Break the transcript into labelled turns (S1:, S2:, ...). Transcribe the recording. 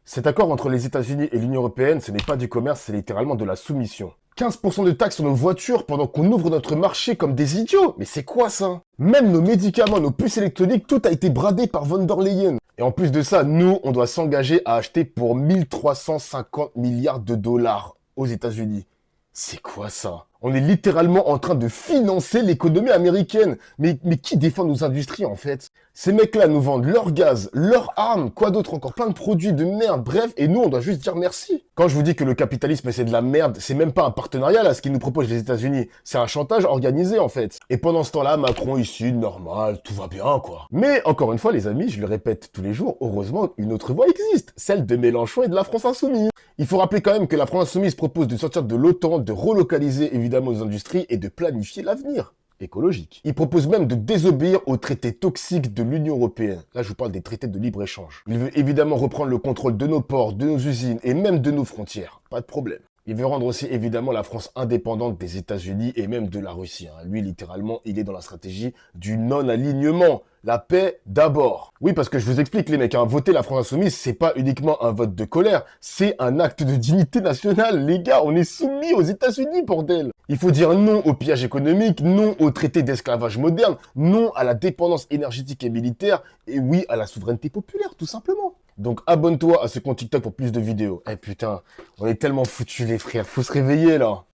S1: Cet accord entre les États-Unis et l'Union européenne, ce n'est pas du commerce, c'est littéralement de la soumission. 15% de taxes sur nos voitures pendant qu'on ouvre notre marché comme des idiots. Mais c'est quoi ça? Même nos médicaments, nos puces électroniques, tout a été bradé par von der Leyen. Et en plus de ça, nous, on doit s'engager à acheter pour 1350 milliards de dollars aux États-Unis. C'est quoi ça? On est littéralement en train de financer l'économie américaine. Mais qui défend nos industries en fait? Ces mecs-là nous vendent leur gaz, leurs armes, quoi d'autre encore, plein de produits de merde, bref, et nous on doit juste dire merci. Quand je vous dis que le capitalisme c'est de la merde, c'est même pas un partenariat là, ce qu'ils nous proposent les États-Unis, c'est un chantage organisé en fait. Et pendant ce temps-là, Macron ici, normal, tout va bien quoi. Mais encore une fois les amis, je le répète tous les jours, heureusement une autre voie existe, celle de Mélenchon et de la France Insoumise. Il faut rappeler quand même que la France Insoumise propose de sortir de l'OTAN, de relocaliser évidemment nos industries et de planifier l'avenir écologique. Il propose même de désobéir aux traités toxiques de l'Union européenne. Là, je vous parle des traités de libre-échange. Il veut évidemment reprendre le contrôle de nos ports, de nos usines et même de nos frontières. Pas de problème. Il veut rendre aussi évidemment la France indépendante des États-Unis et même de la Russie. Lui, littéralement, il est dans la stratégie du non-alignement. La paix d'abord. Oui, parce que je vous explique les mecs, voter la France Insoumise, c'est pas uniquement un vote de colère, c'est un acte de dignité nationale. Les gars, on est soumis aux États-Unis, bordel. Il faut dire non au pillage économique, non au traité d'esclavage moderne, non à la dépendance énergétique et militaire, et oui à la souveraineté populaire, tout simplement. Donc abonne-toi à ce compte TikTok pour plus de vidéos. Eh putain, on est tellement foutus les frères, faut se réveiller là.